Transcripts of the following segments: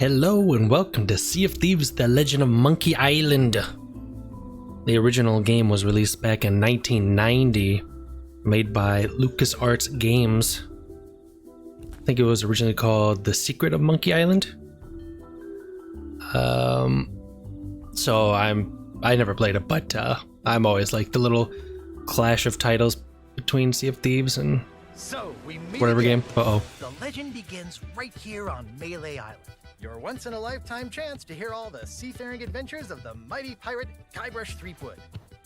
Hello and welcome to Sea of Thieves, The Legend of Monkey Island. The original game was released back in 1990, made by LucasArts Games. I think it was originally called The Secret of Monkey Island. So I never played it, but I'm always like the little clash of titles between Sea of Thieves and whatever game. The legend begins right here on Mêlée Island. Your once-in-a-lifetime chance to hear all the seafaring adventures of the mighty pirate Guybrush Threepwood.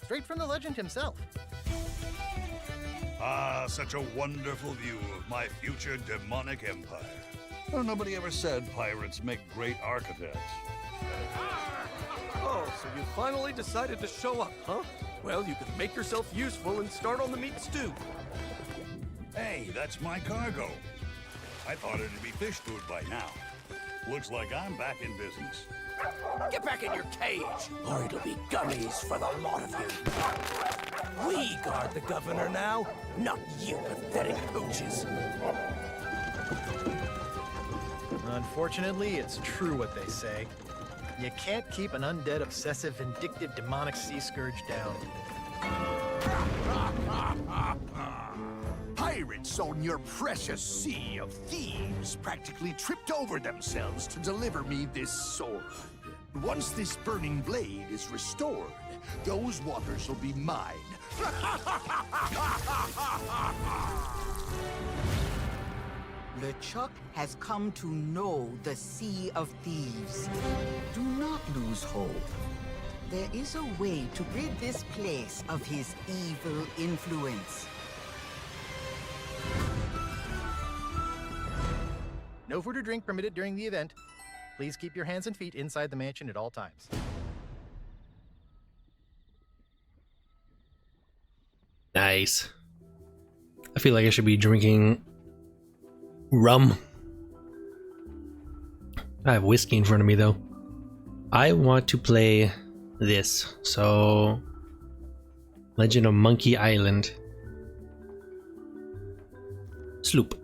Straight from the legend himself. Ah, such a wonderful view of my future demonic empire. Well, nobody ever said pirates make great architects. Oh, so you finally decided to show up, huh? Well, you can make yourself useful and start on the meat stew. Hey, that's my cargo. I thought it'd be fish food by now. Looks like I'm back in business. Get back in your cage, or it'll be gummies for the lot of you. We guard the governor now, not you pathetic pooches. Unfortunately, it's true what they say. You can't keep an undead, obsessive, vindictive, demonic sea scourge down. Pirates on your precious Sea of Thieves practically tripped over themselves to deliver me this sword. Once this burning blade is restored, those waters will be mine. LeChuck has come to know the Sea of Thieves. Do not lose hope. There is a way to rid this place of his evil influence. No food or drink permitted during the event. Please keep your hands and feet inside the mansion at all times. Nice. I feel like I should be drinking rum. I have whiskey in front of me though. I want to play this. So, Legend of Monkey Island. Sloop.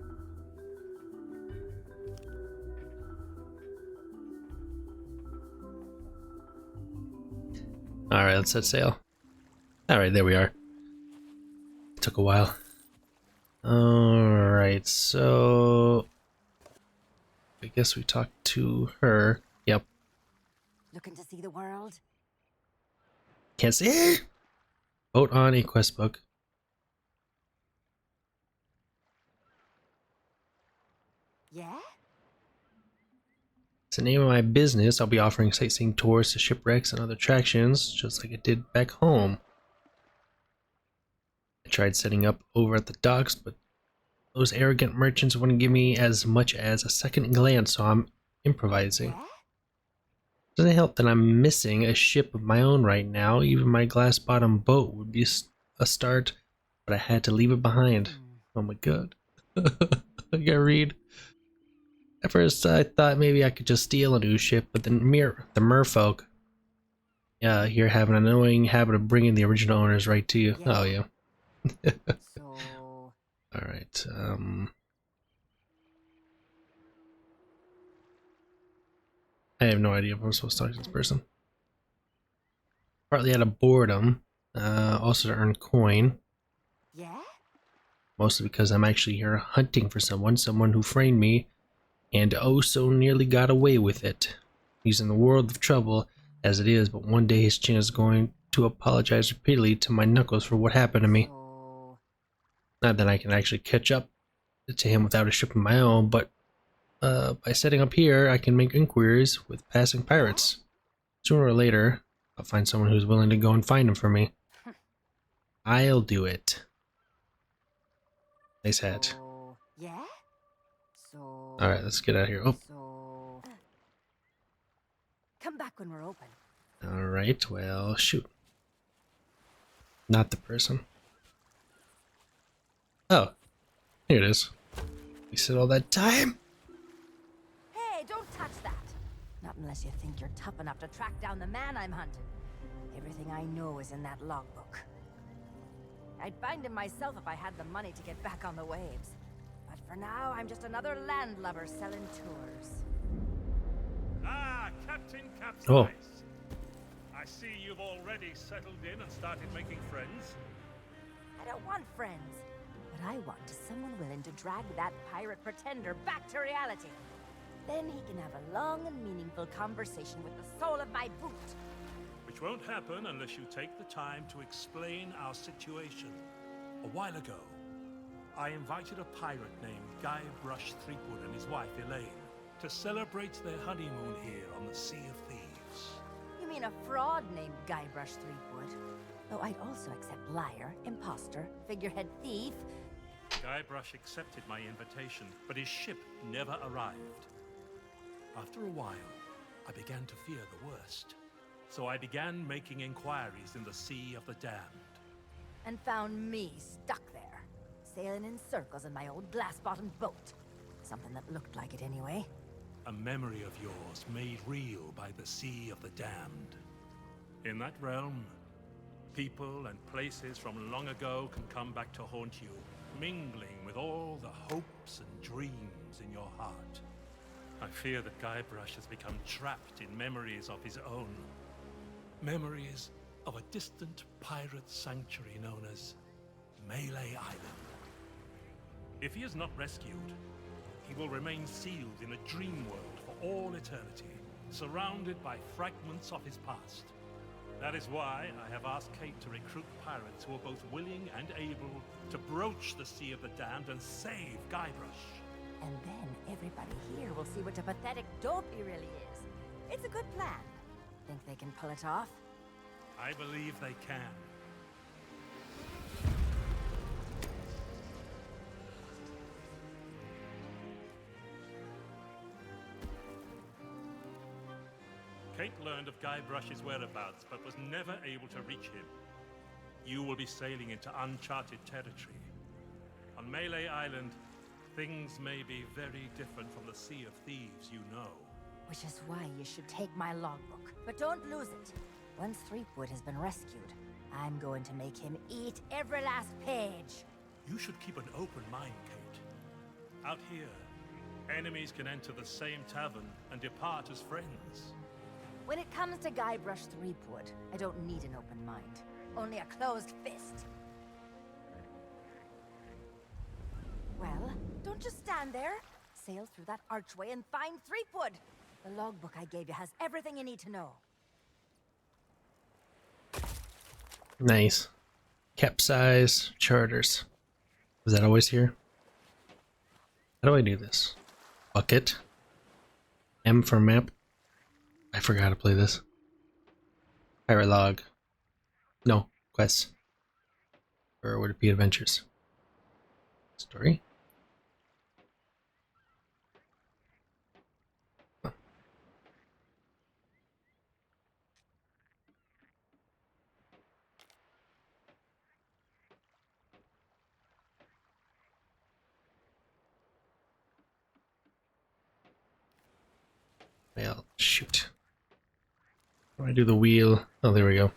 Alright, let's set sail. Alright, there we are. It took a while. Alright, so I guess we talked to her. Yep. Looking to see the world? Can't see. Vote on a quest book. Yeah? It's the name of my business. I'll be offering sightseeing tours to shipwrecks and other attractions, just like I did back home. I tried setting up over at the docks, but those arrogant merchants wouldn't give me as much as a second glance, so I'm improvising. Yeah? Doesn't help that I'm missing a ship of my own right now. Even my glass-bottom boat would be a start, but I had to leave it behind. Oh my god. I gotta read. At first, I thought maybe I could just steal a new ship, but the merfolk here have an annoying habit of bringing the original owners right to you. Yeah. Oh, yeah. So... Alright, I have no idea if I'm supposed to talk to this person. Partly out of boredom, also to earn coin. Yeah? Mostly because I'm actually here hunting for someone who framed me, and oh so nearly got away with it. He's in the world of trouble as it is, but one day his chin is going to apologize repeatedly to my knuckles for what happened to me. So... Not that I can actually catch up to him without a ship of my own, but by setting up here, I can make inquiries with passing pirates. Sooner or later, I'll find someone who's willing to go and find him for me. I'll do it. Nice hat. So... Yeah? So... Alright, let's get out of here. Oh, So... Come back when we're open. alright, well, shoot. Not the person. Oh, here it is. We said all that time. Hey, don't touch that! Not unless you think you're tough enough to track down the man I'm hunting. Everything I know is in that logbook. I'd find him myself if I had the money to get back on the waves. But for now, I'm just another landlubber selling tours. Oh. capsize. I see you've already settled in and started making friends. I don't want friends. What I want is someone willing to drag that pirate pretender back to reality. Then he can have a long and meaningful conversation with the sole of my boot. Which won't happen unless you take the time to explain our situation. A while ago, I invited a pirate named Guybrush Threepwood and his wife Elaine to celebrate their honeymoon here on the Sea of Thieves. You mean a fraud named Guybrush Threepwood? Though I'd also accept liar, imposter, figurehead thief. Guybrush accepted my invitation, but his ship never arrived. After a while, I began to fear the worst. So I began making inquiries in the Sea of the Damned. And found me stuck there, sailing in circles in my old glass-bottomed boat. Something that looked like it anyway. A memory of yours made real by the Sea of the Damned. In that realm, people and places from long ago can come back to haunt you, mingling with all the hopes and dreams in your heart. I fear that Guybrush has become trapped in memories of his own. Memories of a distant pirate sanctuary known as Mêlée Island. If he is not rescued, he will remain sealed in a dream world for all eternity, surrounded by fragments of his past. That is why I have asked Kate to recruit pirates who are both willing and able to broach the Sea of the Damned and save Guybrush. And then everybody here will see what a pathetic dope he really is. It's a good plan. Think they can pull it off? I believe they can. Kate learned of Guybrush's whereabouts, but was never able to reach him. You will be sailing into uncharted territory. On Mêlée Island, things may be very different from the Sea of Thieves you know. Which is why you should take my logbook. But don't lose it. Once Threepwood has been rescued, I'm going to make him eat every last page. You should keep an open mind, Kate. Out here, enemies can enter the same tavern and depart as friends. When it comes to Guybrush Threepwood, I don't need an open mind. Only a closed fist. Well, don't just stand there. Sail through that archway and find Threepwood. The logbook I gave you has everything you need to know. Nice. Capsize charters. Was that always here? How do I do this? Bucket. M for map. I forgot to play this. Pirate log. No, quests. Or would it be adventures? Story? Oh. Well, shoot. How do I do the wheel? Oh, there we go.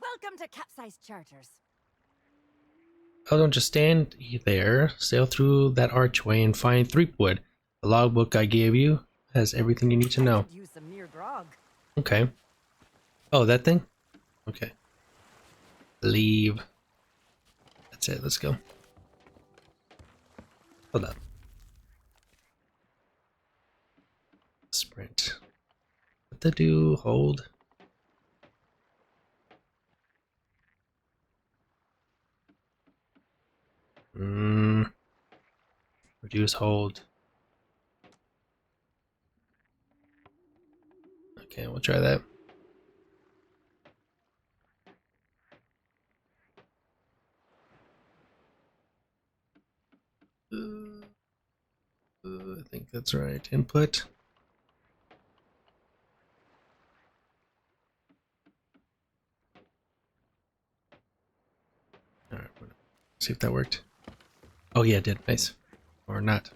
Welcome to Capsize Charters. Oh, don't just stand there. Sail through that archway and find Threepwood. The logbook I gave you has everything you need to know. Could use some near grog. Okay. Oh, that thing? Okay. Leave. That's it. Let's go. Hold up. Sprint. What to do? Hold. Reduce hold. Okay, we'll try that. I think that's right. Input. Alright, see if that worked. Oh yeah, it did. Nice. Or not.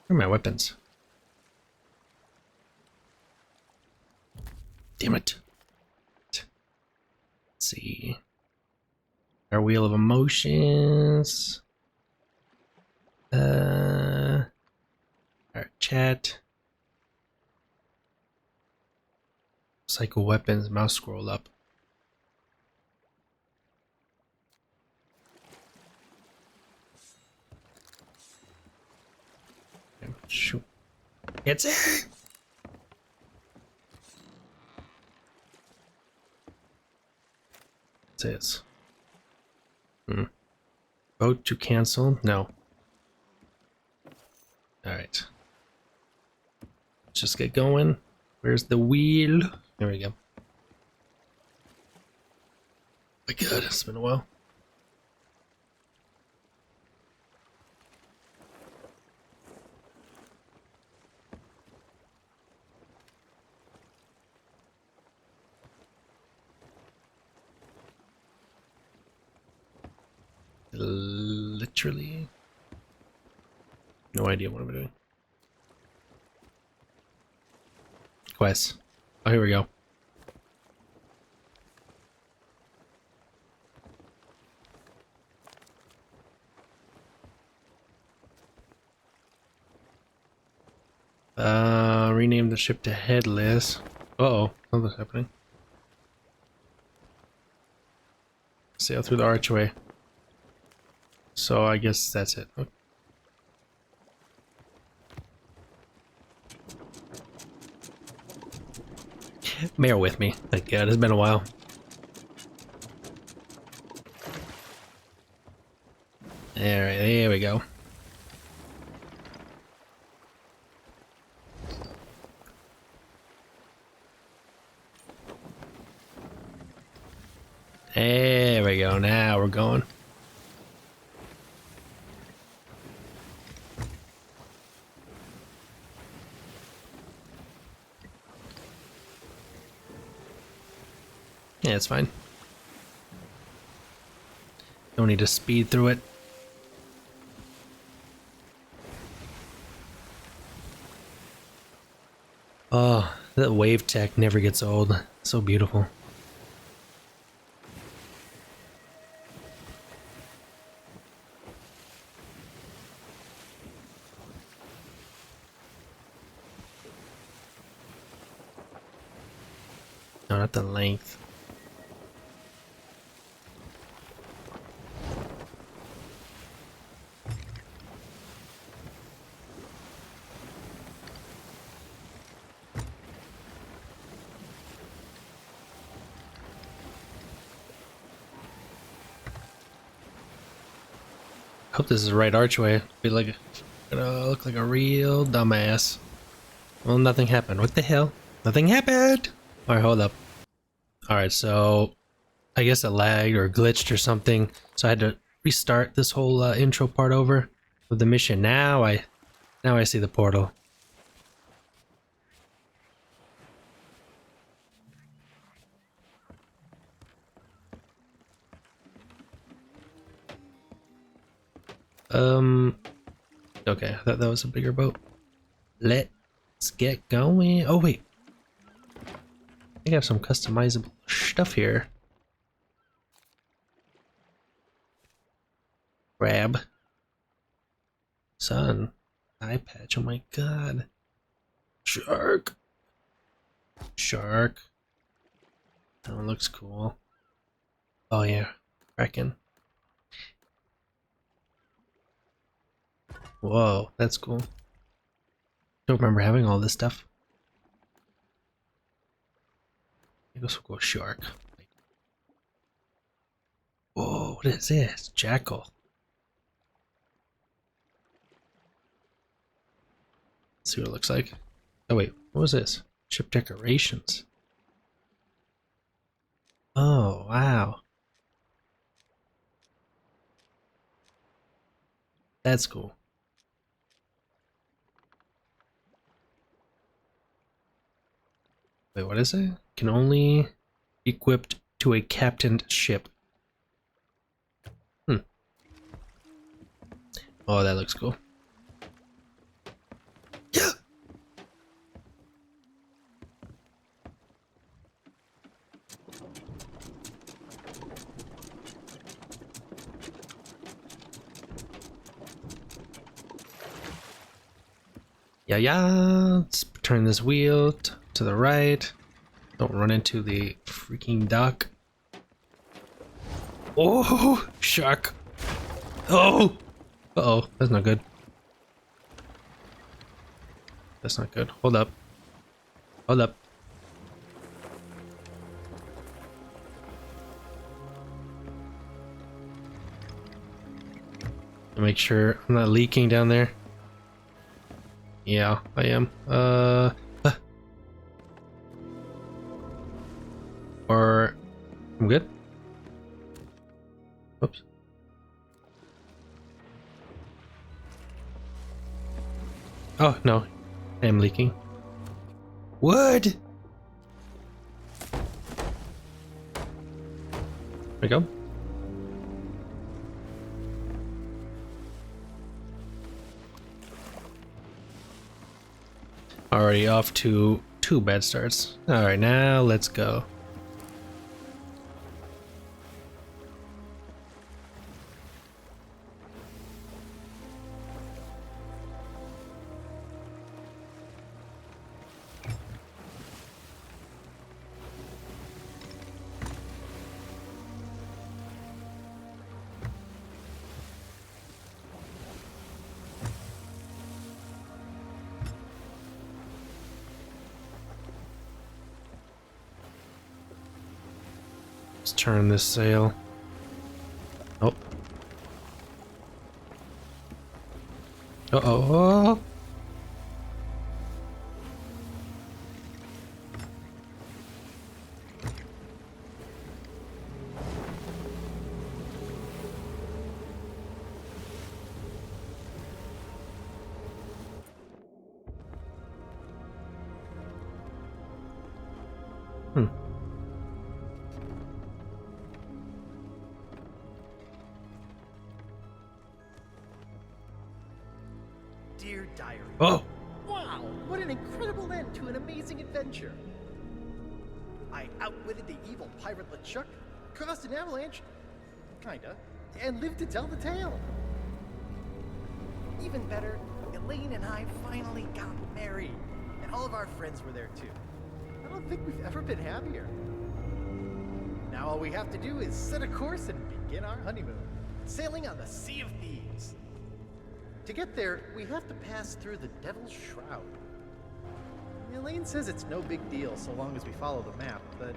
Where are my weapons? Damn it. Let's see. Our wheel of emotions. Our chat. Psycho weapons, mouse scroll up. Shoot. It's it! What's this? Vote to cancel? No. Alright. Let's just get going. Where's the wheel? There we go. My god, it's been a while. Literally. No idea what I'm doing. Quest. Oh, here we go. Rename the ship to Headless. Uh-oh, something's happening. Sail through the archway. So I guess that's it. Okay. Bear with me. Thank God, it's been a while. Alright, there we go. There we go, now we're going. Yeah, it's fine. Don't need to speed through it. Oh, that wave tech never gets old. So beautiful. No, not the length. Hope this is the right archway. Gonna look like a real dumbass. Well, nothing happened. What the hell? Nothing happened! Alright, hold up. Alright, so I guess it lagged or glitched or something. So I had to restart this whole intro part over with the mission. Now I see the portal. Okay, I thought that was a bigger boat. Let's get going. Oh wait, I have some customizable stuff here. Grab. Sun. Eye patch. Oh my god. Shark. Shark. That one looks cool. Oh yeah. Kraken. Whoa, that's cool. Don't remember having all this stuff. I guess we'll go shark. Whoa, what is this? Jackal. Let's see what it looks like. Oh wait, what was this? Ship decorations. Oh, wow. That's cool. Wait, what is it? Can only be equipped to a captained ship. Oh, that looks cool. Yeah. Yeah. Let's turn this wheel to the right. Don't run into the freaking dock. Oh, shark. Oh. Uh-oh, that's not good. That's not good. Hold up. Hold up. Make sure I'm not leaking down there. Yeah, I am. Or I'm good. Oops. Oh no, I am leaking. Wood. There we go. Already off to 2 bad starts. Alright, now let's go. Let's turn this sail. Oh. Uh-oh. Dear Diary. Oh. Wow, what an incredible end to an amazing adventure. I outwitted the evil pirate LeChuck, caused an avalanche, kinda, and lived to tell the tale. Even better, Elaine and I finally got married, and all of our friends were there too. I don't think we've ever been happier. Now all we have to do is set a course and begin our honeymoon, sailing on the Sea of Thieves. To get there, we have to pass through the Devil's Shroud. Elaine says it's no big deal so long as we follow the map, but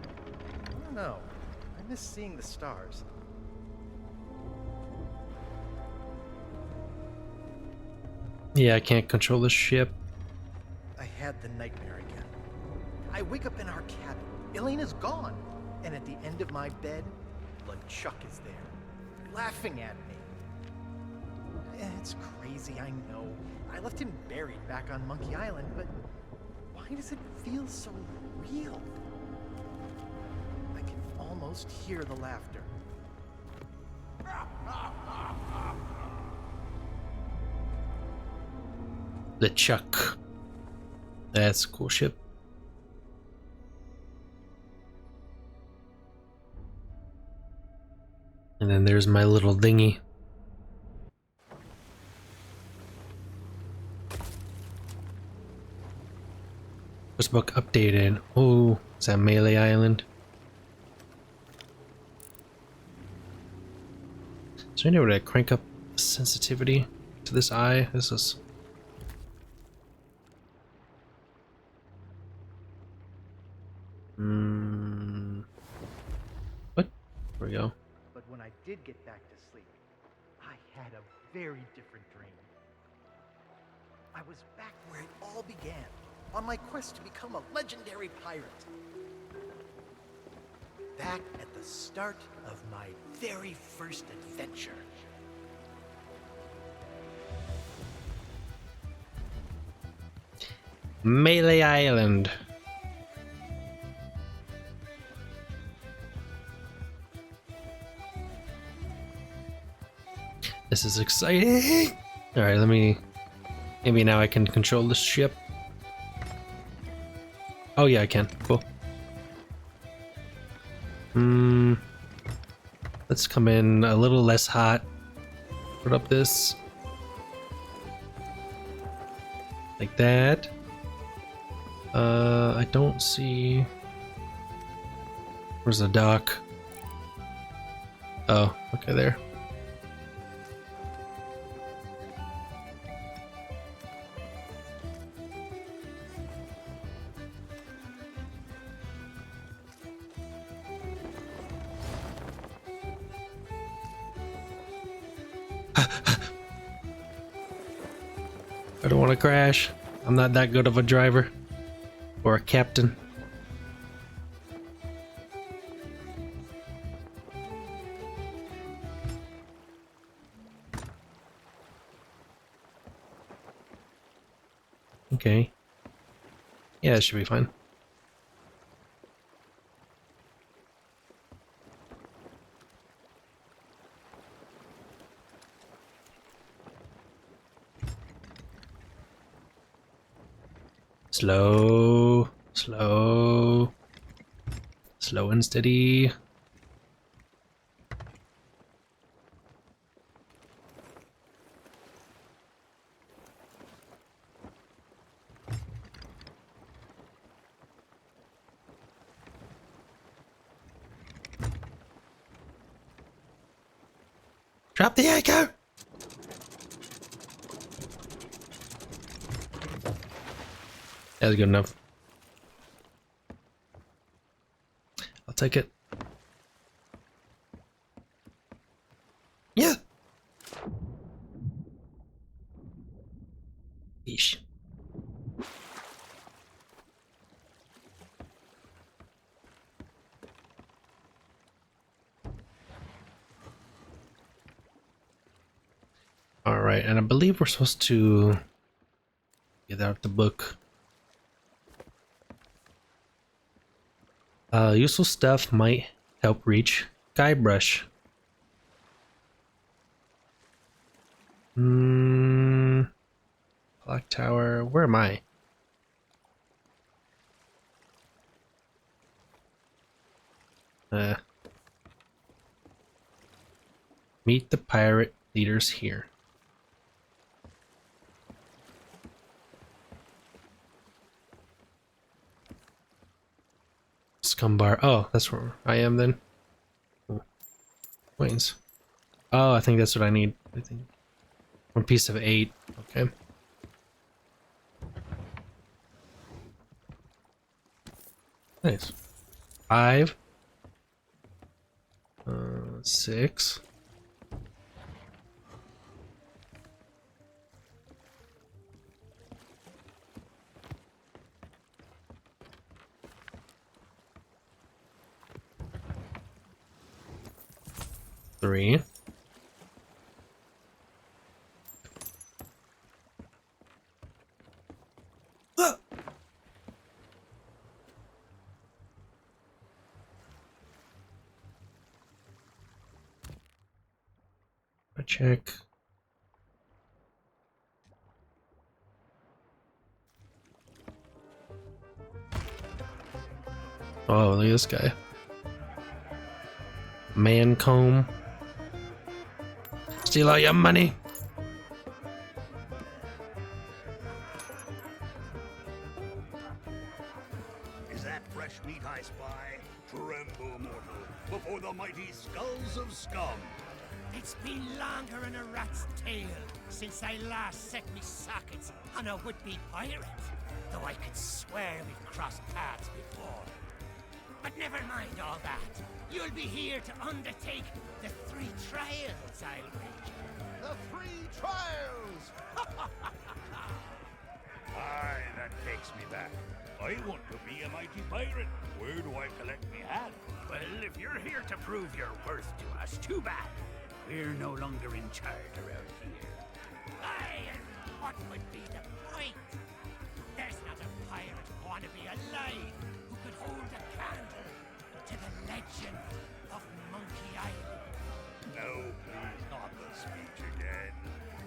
I don't know. I miss seeing the stars. Yeah, I can't control the ship. I had the nightmare again. I wake up in our cabin. Elaine is gone. And at the end of my bed, LeChuck is there, laughing at me. It's crazy, I know. I left him buried back on Monkey Island, but why does it feel so real? I can almost hear the laughter. LeChuck. That's a cool ship. And then there's my little dinghy. First book updated. Oh, is that Mêlée Island? Is there any way to crank up the sensitivity to this eye? This is... What? There we go. But when I did get back to sleep, I had a very different dream. I was back where it all began, on my quest to become a legendary pirate. Back at the start of my very first adventure. Mêlée Island. This is exciting! Alright, let me... Maybe now I can control the ship. Oh yeah, I can. Cool. Let's come in a little less hot. Put up this. Like that. I don't see... Where's the dock? Oh, okay, there. I don't want to crash. I'm not that good of a driver. Or a captain. Okay. Yeah, it should be fine. Slow, slow, slow and steady. Drop the anchor! That's good enough. I'll take it. Yeah. Yeesh. All right, and I believe we're supposed to get out the book. Useful stuff might help reach Guybrush. Clock tower. Where am I? Meet the pirate leaders here. Scumbar. Oh, that's where I am then. Oh. Coins. Oh, I think that's what I need. I think 1 piece of 8. Okay. Nice. 5. 6. Three. I check. Oh, look at this guy. Man comb. Steal all your money. Is that fresh meat I spy? Tremble, mortal, before the mighty skulls of scum. It's been longer than a rat's tail since I last set me sockets on a would-be pirate, though I could swear we've crossed paths before. But never mind all that. You'll be here to undertake the 3 trials, I'll wager. The 3 trials! Aye, that takes me back. I want to be a mighty pirate. Where do I collect me hat? Well, if you're here to prove your worth to us, too bad. We're no longer in charge around here. Aye, and what would be the point? There's not a pirate wannabe alive who could hold a candle to the legend of Monkey Island. No, please, not the speech again.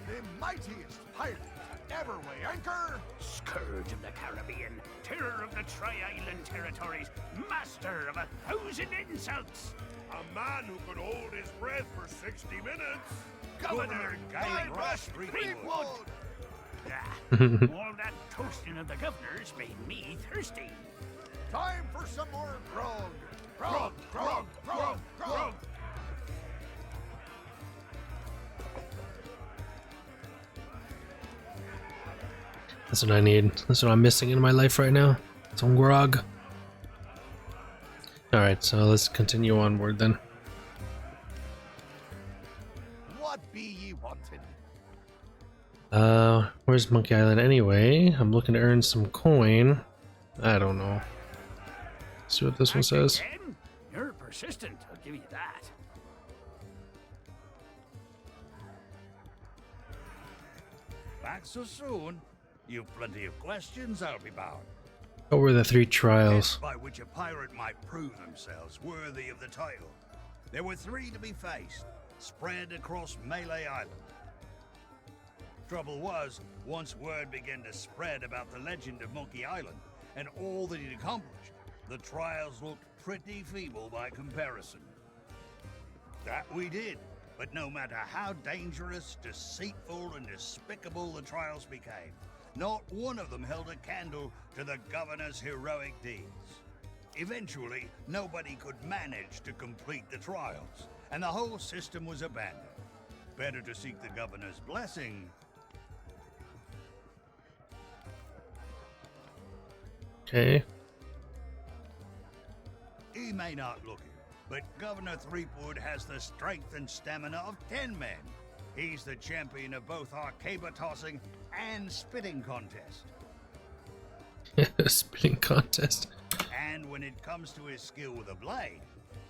The mightiest pirate ever weigh anchor! Scourge of the Caribbean, terror of the Tri-Island territories, master of 1,000 insults. A man who could hold his breath for 60 minutes. Governor Guybrush Threepwood. All that toasting of the governors made me thirsty. Time for some more grog. Grog, grog, grog, grog. That's what I need. That's what I'm missing in my life right now. Some grog. Alright, so let's continue onward then. What be ye wanting? Where's Monkey Island anyway? I'm looking to earn some coin. I don't know. See what this one says. Again? You're persistent, I'll give you that. Back so soon? You've plenty of questions, I'll be bound. What were the 3 trials? Tests by which a pirate might prove themselves worthy of the title. There were 3 to be faced, spread across Mêlée Island. Trouble was, once word began to spread about the legend of Monkey Island and all that he'd accomplished, the trials looked pretty feeble by comparison. That we did, but no matter how dangerous, deceitful, and despicable the trials became, not one of them held a candle to the governor's heroic deeds. Eventually, nobody could manage to complete the trials, and the whole system was abandoned. Better to seek the governor's blessing. Okay. He may not look it, but Governor Threepwood has the strength and stamina of 10 men. He's the champion of both our caber tossing and spitting contest. Spitting contest. And when it comes to his skill with a blade,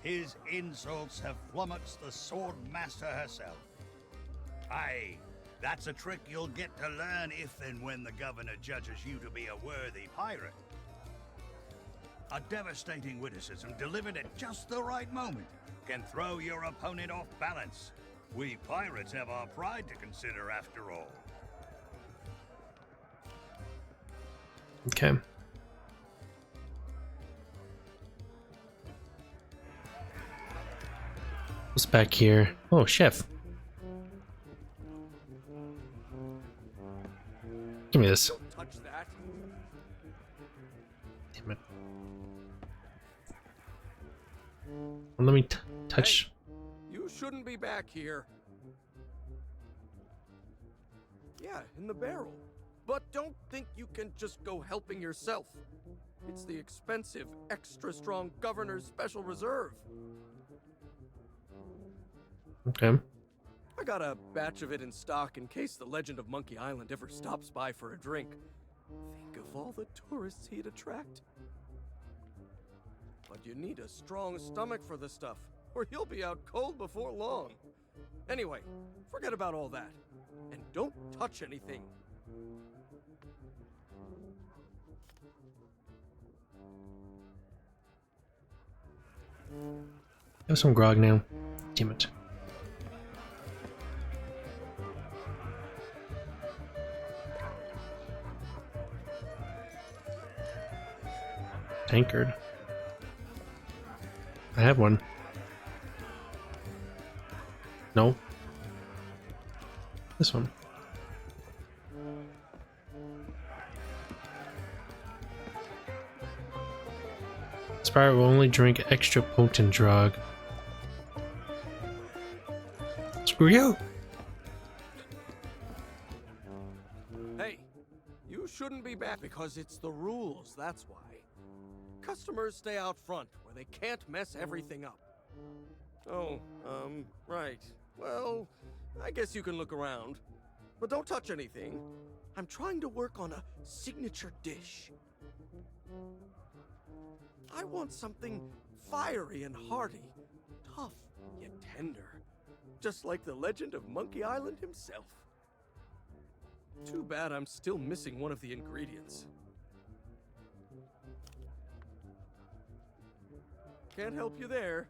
his insults have flummoxed the sword master herself. Aye, that's a trick you'll get to learn if and when the governor judges you to be a worthy pirate. A devastating witticism delivered at just the right moment can throw your opponent off balance. We pirates have our pride to consider after all. Okay. What's back here? Oh, chef. Give me this. Touch that. Damn it. Well, let me touch. Hey, you shouldn't be back here. Yeah, in the barrel. But don't think you can just go helping yourself. It's the expensive, extra strong Governor's Special Reserve. Okay. I got a batch of it in stock in case the legend of Monkey Island ever stops by for a drink. Think of all the tourists he'd attract. But you need a strong stomach for the stuff, or you'll be out cold before long. Anyway, forget about all that. And don't touch anything. Have some grog now. Damn it. Tankard. I have one. No. This one. Spire will only drink extra potent drug. Screw you! Hey, you shouldn't be back because it's the rules, that's why. Customers stay out front where they can't mess everything up. Oh, right. Well, I guess you can look around. But don't touch anything. I'm trying to work on a signature dish. I want something fiery and hearty, tough yet tender, just like the legend of Monkey Island himself. Too bad I'm still missing one of the ingredients. Can't help you there.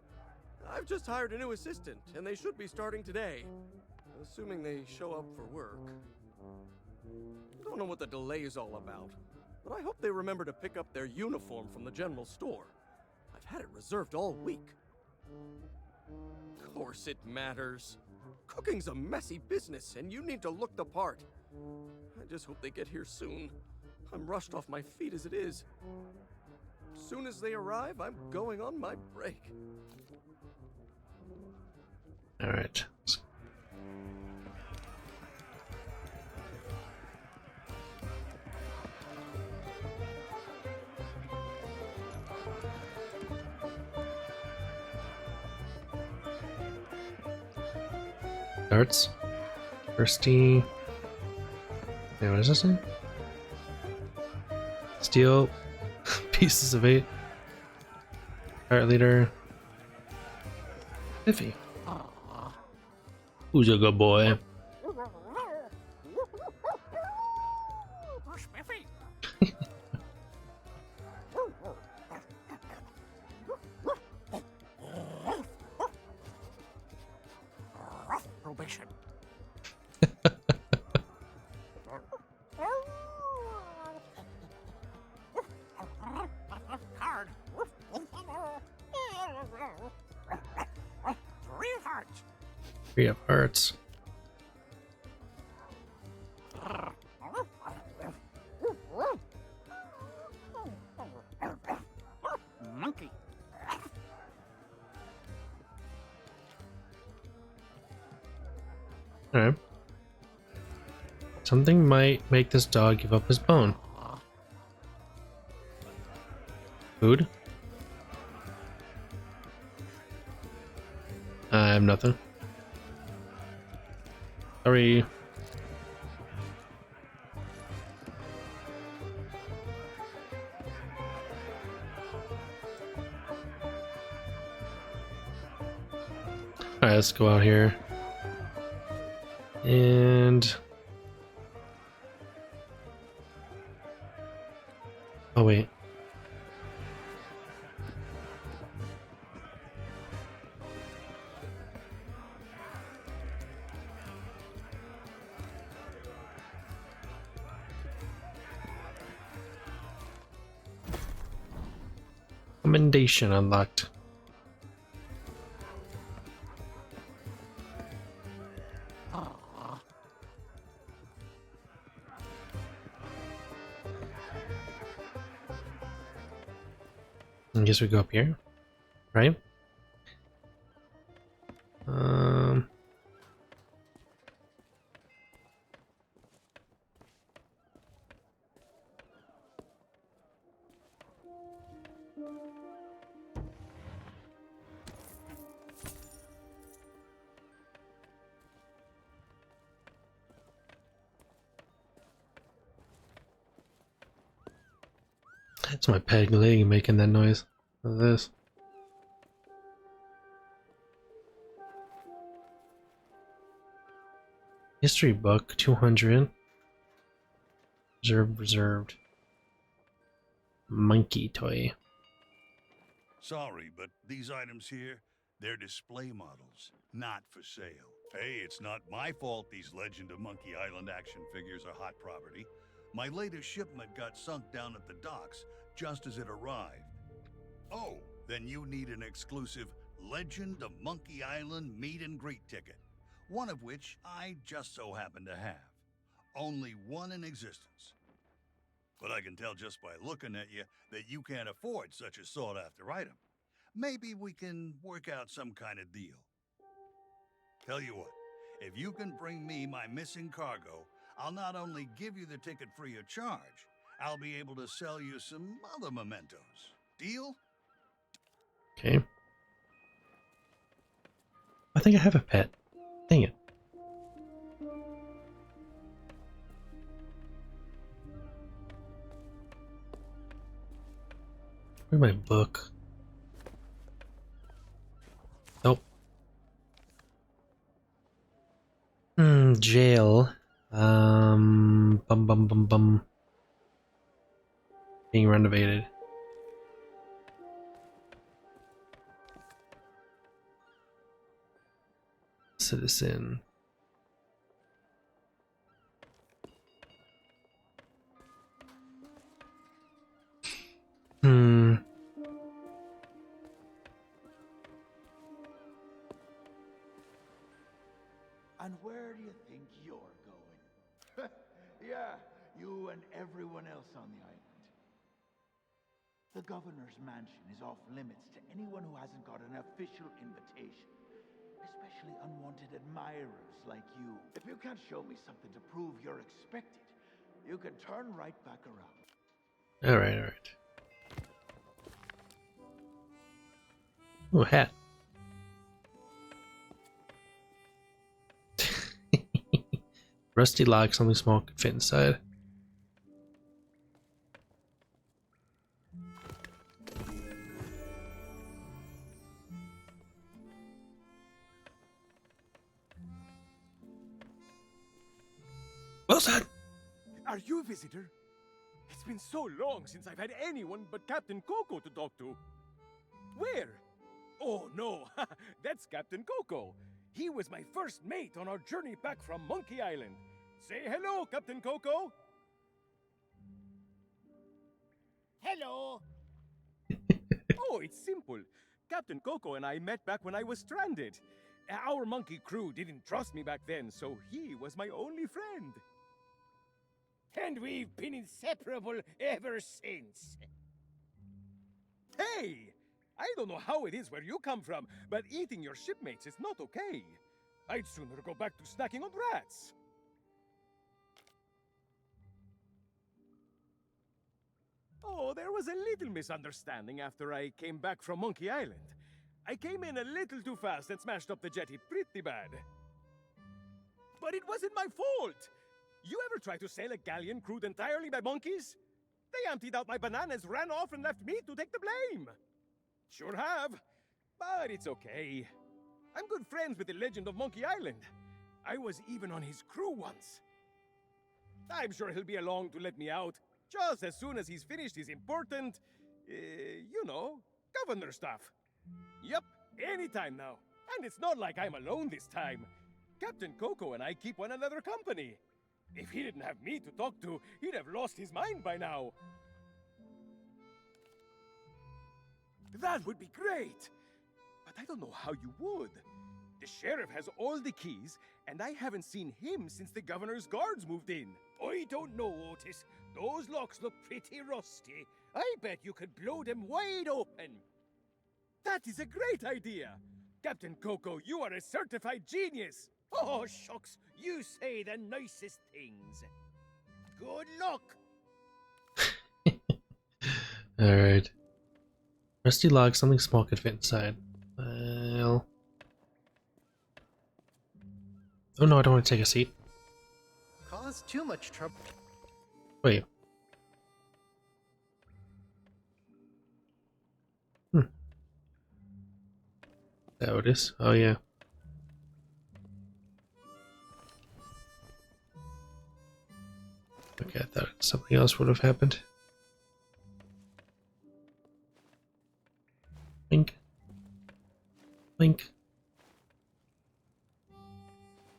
I've just hired a new assistant, and they should be starting today, assuming they show up for work. Don't know what the delay is all about, but I hope they remember to pick up their uniform from the general store. I've had it reserved all week. Of course it matters. Cooking's a messy business, and you need to look the part. I just hope they get here soon. I'm rushed off my feet as it is. As soon as they arrive, I'm going on my break. All right. Darts. Thirsty. Wait, what does this say? Steel. Pieces of 8. Pirate leader. Iffy. Who's a good boy? Spiffy. Probation. Card. 3 hearts. 3 of hearts. Monkey. Alright. Something might make this dog give up his bone. Food? I have nothing. Sorry. Alright, let's go out here. And... oh, wait. Commendation unlocked. I guess we go up here, right? It's my peg leg making that noise. What is this? History book, 200. Reserved. Monkey toy. Sorry, but these items here, they're display models, not for sale. Hey, it's not my fault these Legend of Monkey Island action figures are hot property. My latest shipment got sunk down at the docks just as it arrived. Oh, then you need an exclusive Legend of Monkey Island meet and greet ticket, one of which I just so happen to have. Only one in existence. But I can tell just by looking at you that you can't afford such a sought-after item. Maybe we can work out some kind of deal. Tell you what, if you can bring me my missing cargo, I'll not only give you the ticket free of charge, I'll be able to sell you some other mementos. Deal? Okay. I think I have a pet. Dang it. Where's my book? Nope. Jail. Bum. Being renovated. Citizen. And where do you think you're going? Yeah, you and everyone else on the island. The governor's mansion is off limits to anyone who hasn't got an official invitation. Especially unwanted admirers like you. If you can't show me something to prove you're expected, you can turn right back around. Alright, alright. Oh, hat. Rusty log, something small could fit inside. Wilson! Are you a visitor? It's been so long since I've had anyone but Captain Coco to talk to. Where? Oh no, that's Captain Coco. He was my first mate on our journey back from Monkey Island. Say hello, Captain Coco. Hello. Oh, it's simple. Captain Coco and I met back when I was stranded. Our monkey crew didn't trust me back then, so he was my only friend. And we've been inseparable ever since. Hey! I don't know how it is where you come from, but eating your shipmates is not okay. I'd sooner go back to snacking on rats. Oh, there was a little misunderstanding after I came back from Monkey Island. I came in a little too fast and smashed up the jetty pretty bad. But it wasn't my fault! You ever try to sail a galleon crewed entirely by monkeys? They emptied out my bananas, ran off, and left me to take the blame. Sure have, but it's okay. I'm good friends with the legend of Monkey Island. I was even on his crew once. I'm sure he'll be along to let me out, just as soon as he's finished his important, you know, governor stuff. Yep, anytime now. And it's not like I'm alone this time. Captain Coco and I keep one another company. If he didn't have me to talk to, he'd have lost his mind by now. That would be great! But I don't know how you would. The sheriff has all the keys, and I haven't seen him since the governor's guards moved in. I don't know, Otis. Those locks look pretty rusty. I bet you could blow them wide open. That is a great idea! Captain Coco, you are a certified genius! Oh, shucks, you say the nicest things. Good luck! Alright. Rusty log, something small could fit inside. Well... Oh no, I don't want to take a seat. Cause too much trouble. Wait. Is that what it is? Oh yeah. Okay, I thought something else would have happened. Blink. Blink.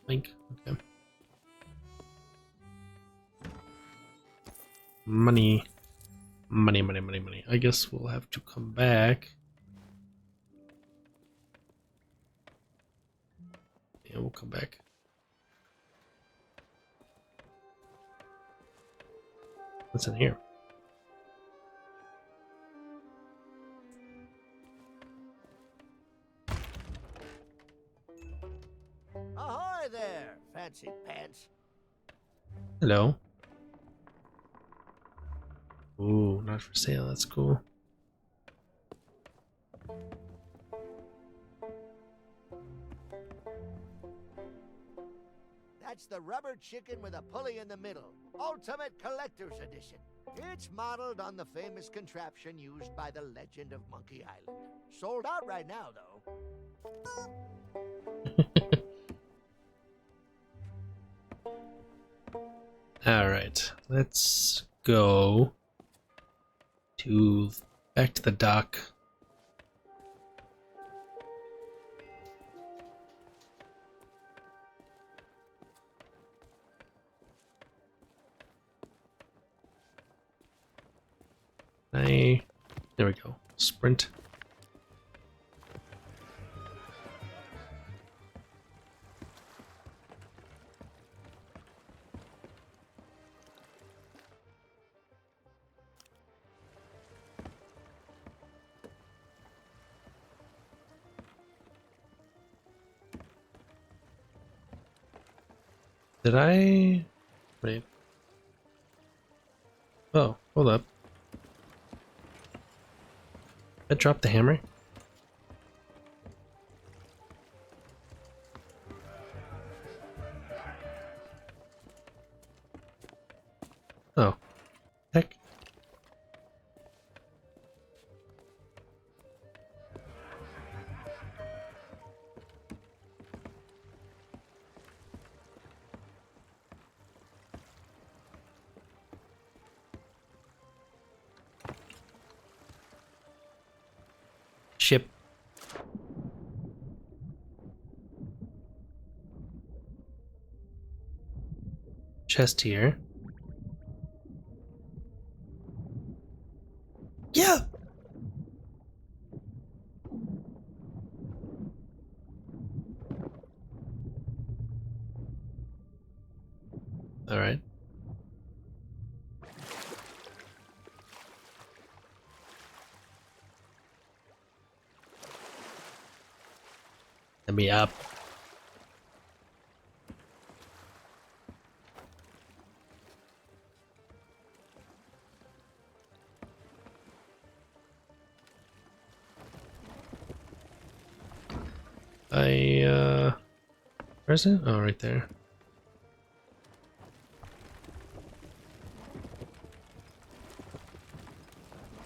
Blink. Okay. Money. Money, money, money, money. I guess we'll have to come back. Yeah, we'll come back. What's in here? Ahoy there, fancy pants. Hello. Ooh, not for sale. That's cool. That's the rubber chicken with a pulley in the middle. Ultimate Collector's Edition. It's modeled on the famous contraption used by the legend of Monkey Island. Sold out right now, though. Alright, let's go to back to the dock. There we go. Sprint. Did I... Wait. Oh, hold up. I dropped the hammer? Oh. Heck. Ship. Chest here. Yeah! Alright. Let me up. Where's it? Oh, right there.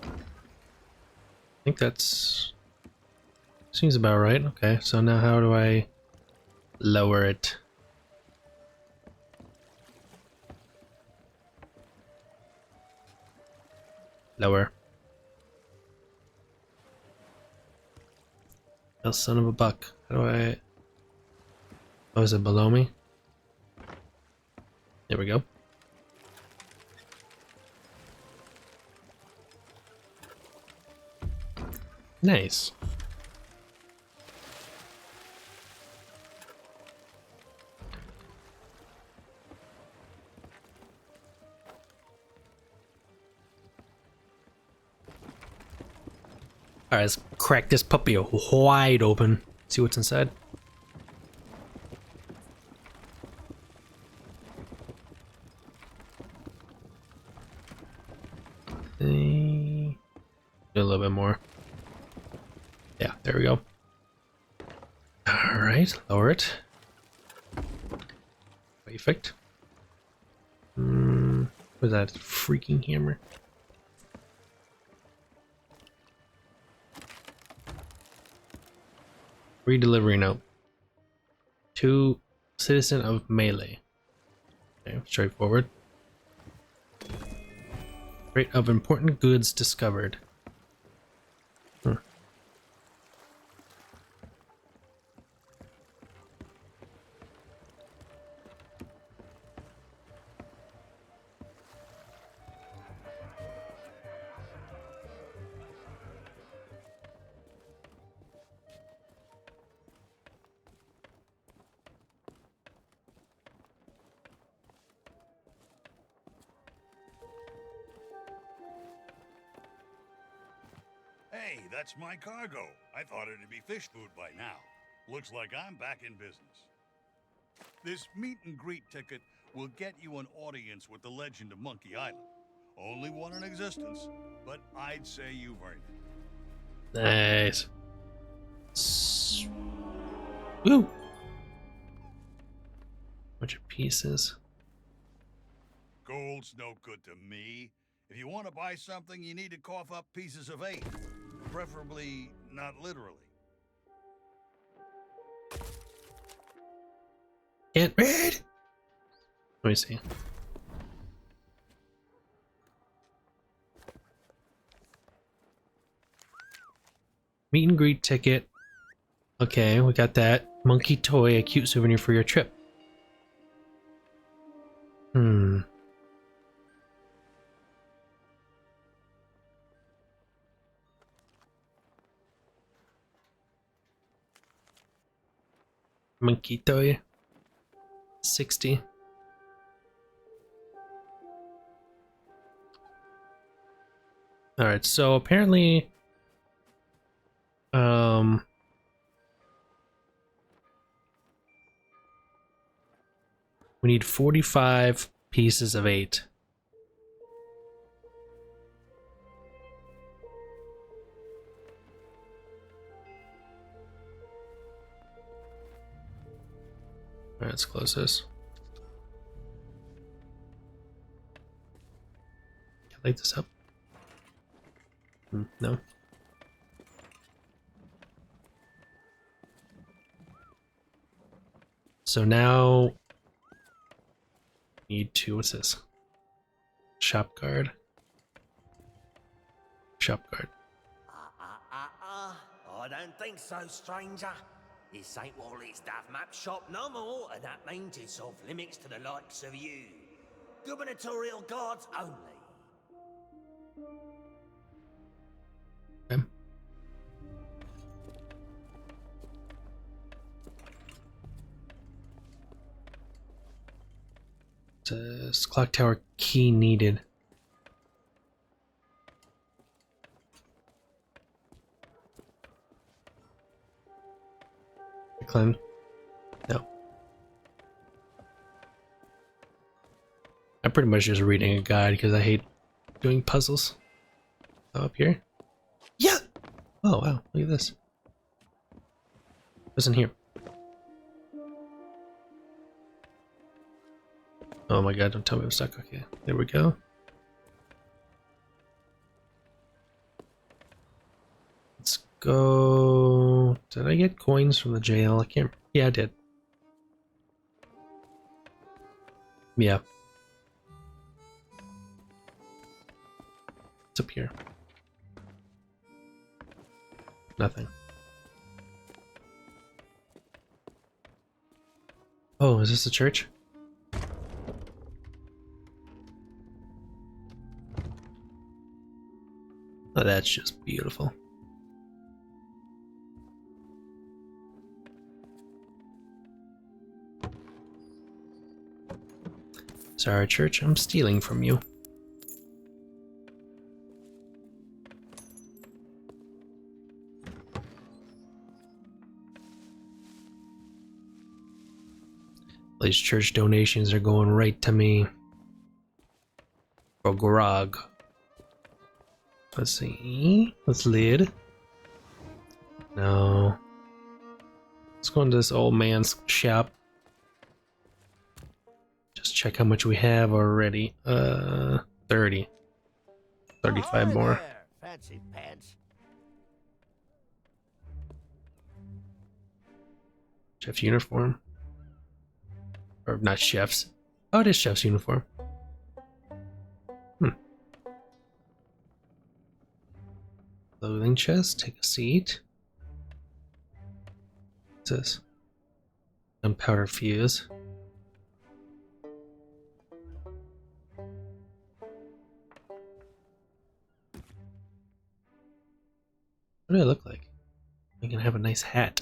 I think that's... Seems about right. Okay, so now how do I lower it? Lower. Oh, son of a buck. How do I... Oh, is it below me? There we go. Nice. Alright, let's crack this puppy wide open. See what's inside. Do a little bit more. Yeah, there we go. Alright, lower it. Perfect. What's that freaking hammer? Redelivery note. To citizen of Mêlée. Okay, straightforward. Rate of important goods discovered. Hey, that's my cargo. I thought it'd be fish food by now. Looks like I'm back in business. This meet and greet ticket will get you an audience with the legend of Monkey Island. Only one in existence, but I'd say you've earned it. Nice. Woo! Bunch of pieces. Gold's no good to me. If you want to buy something, you need to cough up pieces of 8. Preferably not literally. Can't read! Let me see. Meet and greet ticket. Okay, we got that. Monkey toy, a cute souvenir for your trip. Monkey toy. 60. Alright, so apparently we We need 45 pieces of 8. Alright, let's close this. Can I light this up? No. So now need to, what's this? Shop guard. Shop guard. I don't think so, stranger. This ain't Wally's Daft Map shop no more, and that means it's off limits to the likes of you. Gubernatorial guards only. Okay. Says clock tower key needed. Climb. No. I'm pretty much just reading a guide because I hate doing puzzles. Oh, up here? Yeah! Oh wow, look at this. What's in here? Oh my god, don't tell me I'm stuck. Okay, there we go. Let's go. Did I get coins from the jail? I can't. Yeah, I did. Yeah. What's up here? Nothing. Oh, is this the church? Oh, that's just beautiful. Sorry, church, I'm stealing from you. These church donations are going right to me. For grog. Let's see. Let's lid. No. Let's go into this old man's shop. Just check how much we have already. 30. 35 more. There, fancy pants. Chef's uniform. Or not chef's. Oh, it is chef's uniform. Clothing chest, take a seat. What's this? Gunpowder fuse. What do I look like? I'm gonna have a nice hat.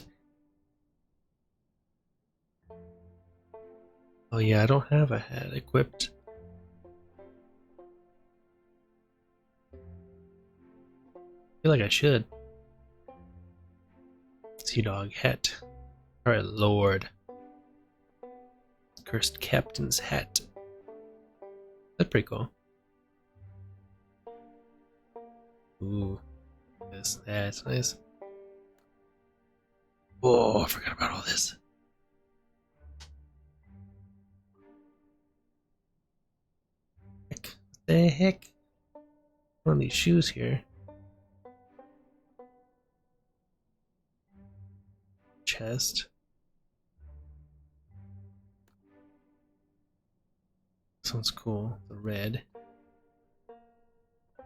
Oh yeah, I don't have a hat equipped. I feel like I should. Sea dog hat. Alright, Lord. Cursed captain's hat. That's pretty cool. Ooh. Yes, that's nice. Oh, I forgot about all this. Heck, what the heck? One of these shoes here. Chest. This one's cool. The red.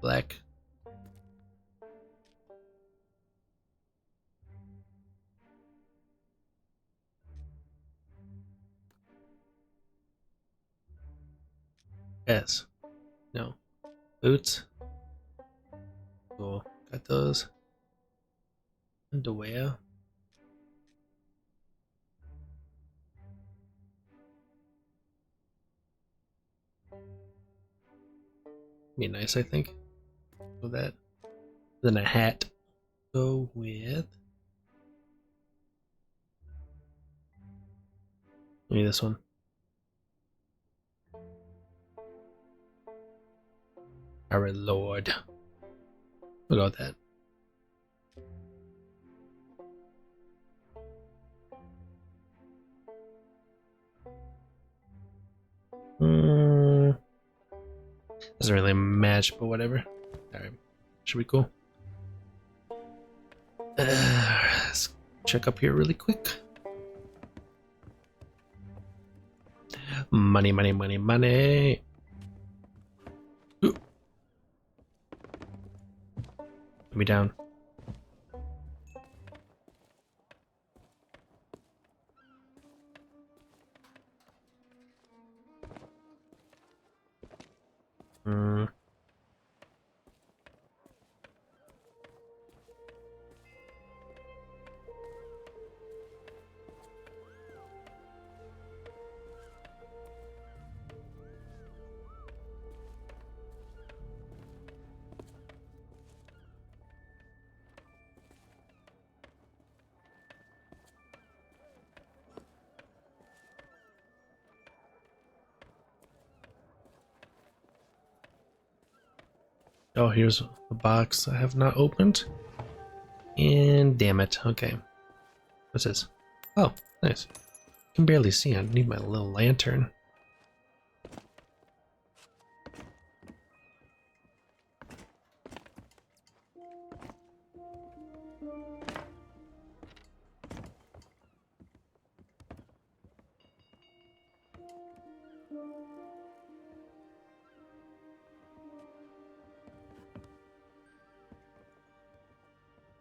Black. S. No. Boots. Cool. Got those. Underwear. Be nice, I think. With that. Then a hat. Go with. Maybe this one. Our Lord. We'll go with that. Doesn't really match, but whatever. Alright. Should be cool. Let's check up here really quick. Money, money, money, money. Ooh. Put me down. Oh, here's a box I have not opened. And damn it. Okay. What's this? Oh, nice. I can barely see. I need my little lantern.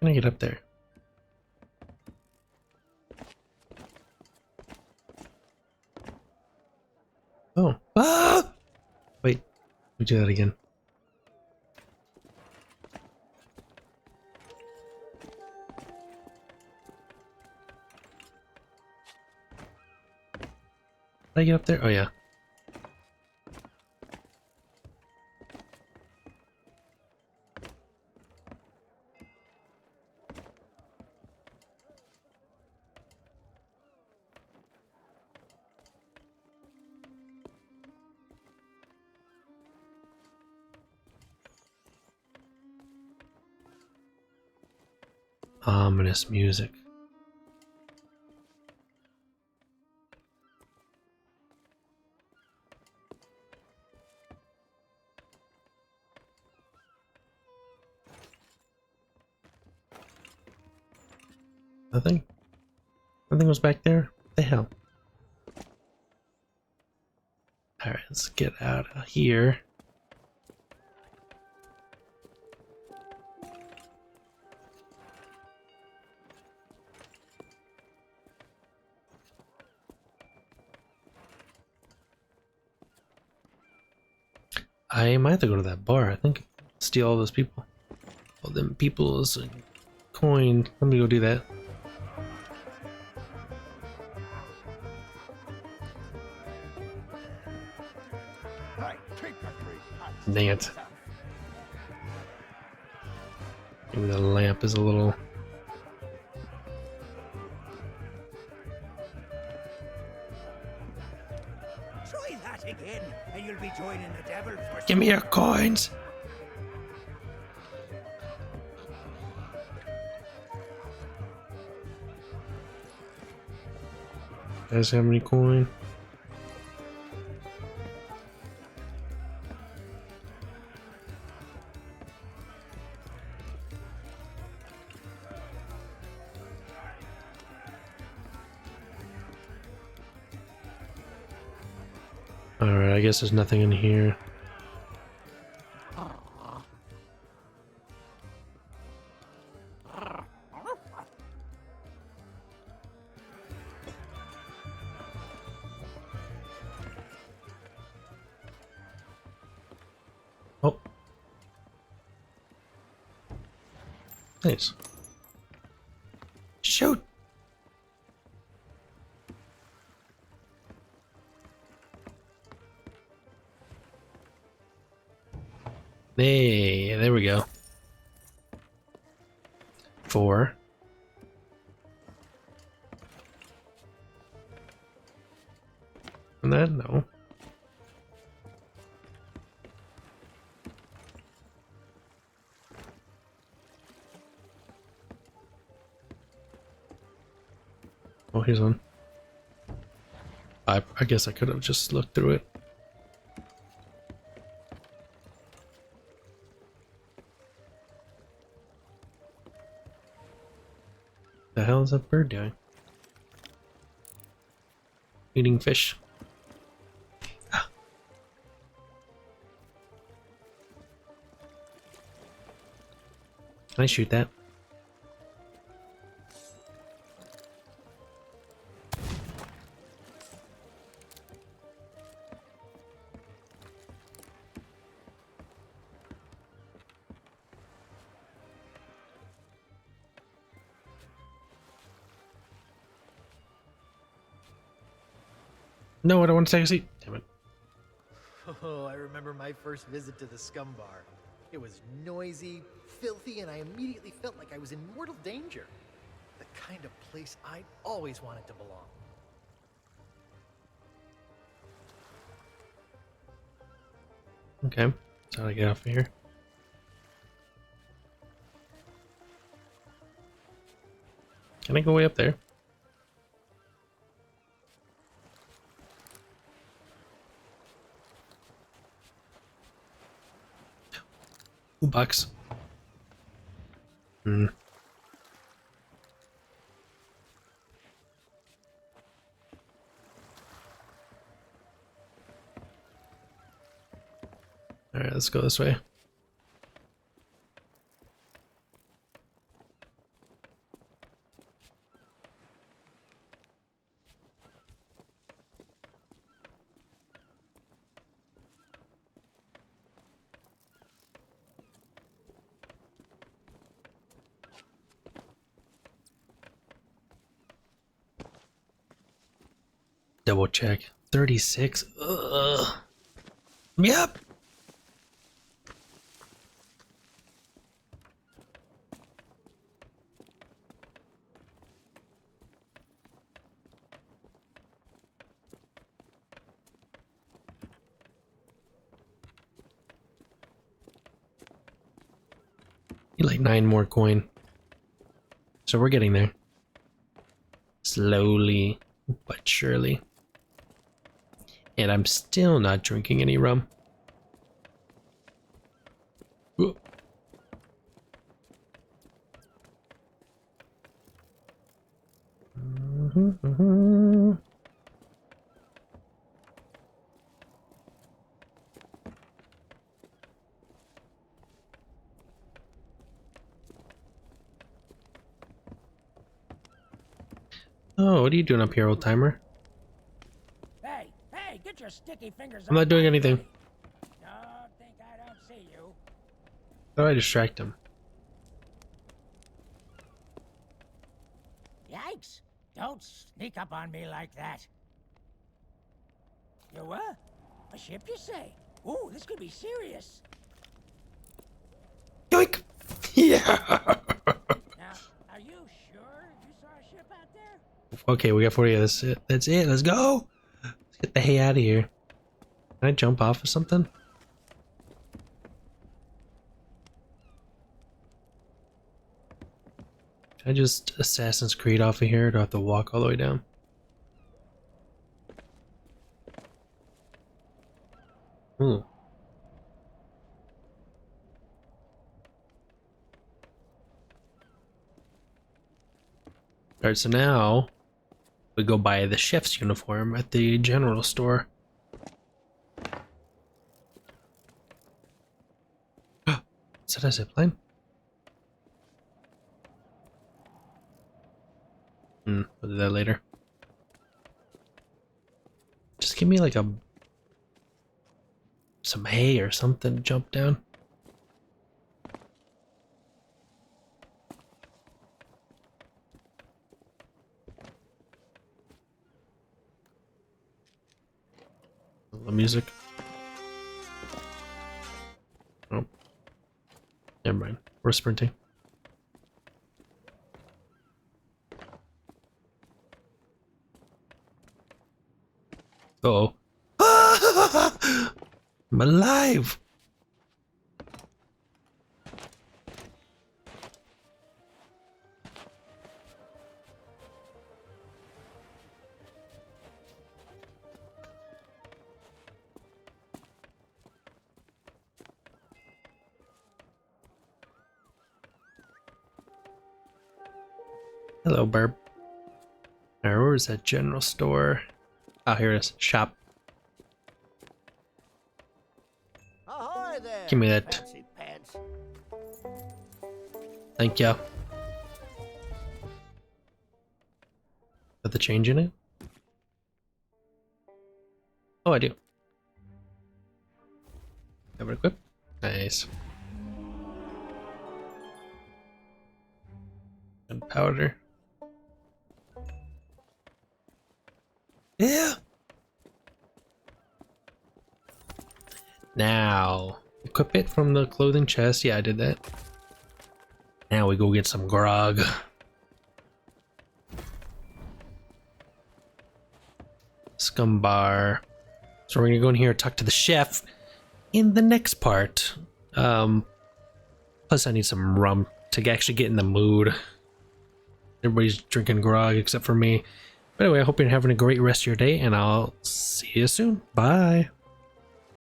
How can I get up there? Oh. Ah! Wait. Let me do that again. Did I get up there? Oh, yeah. Ominous music. Nothing? Nothing was back there? What the hell? Alright, let's get out of here. I might have to go to that bar, I think. Steal all those people. All them people's coin. Let me go do that. Dang it. Maybe the lamp is a little... Try that again, and you'll be joining the devil for... Give me your coins! Guys have any coin? Alright, I guess there's nothing in here. Oh. Nice. Shoot! Hey, there we go. 4. And that, no. Oh, here's one. I guess I could have just looked through it. The hell is that bird doing? Eating fish. Ah. Can I shoot that? No, I don't want to take a seat. Damn it. Oh, I remember my first visit to the Scum Bar. It was noisy, filthy, and I immediately felt like I was in mortal danger. The kind of place I always wanted to belong. Okay, so how do I get off of here? Can I go way up there? Ooh, bucks. Hmm. Alright, let's go this way. Double check. 36. Ugh. Yep. Need like 9 more coin. So we're getting there. Slowly but surely. And I'm still not drinking any rum. Whoa. Oh, what are you doing up here, old timer? Hey, hey, get your sticky fingers I'm not doing anything. Don't think I don't see you. How do I distract him? Yikes! Don't sneak up on me like that. You what? A ship, you say? Ooh, this could be serious. Yoink! Yeah! Now, are you sure you saw a ship out there? Okay, we got 40. That's it. That's it. Let's go! Let's get the hay out of here. Can I jump off of something? Can I just Assassin's Creed off of here, or do I have to walk all the way down? Ooh. Alright, so now we go buy the chef's uniform at the general store. Is that a zipline? We'll do that later. Just give me like some hay or something to jump down. The music. Oh. Never mind. We're sprinting. Uh-oh. I'm alive! Hello, Burb. Alright, where is that general store? Oh, here it is. Shop. Ahoy there, Give me that. fancy pants. Thank you. Got the change in it? Oh, I do. Have it equipped? Nice. Gunpowder. Yeah! Now, equip it from the clothing chest. Yeah, I did that. Now we go get some grog. Scum bar. So we're gonna go in here and talk to the chef in the next part. Plus I need some rum to actually get in the mood. Everybody's drinking grog except for me. But anyway, I hope you're having a great rest of your day, and I'll see you soon. Bye.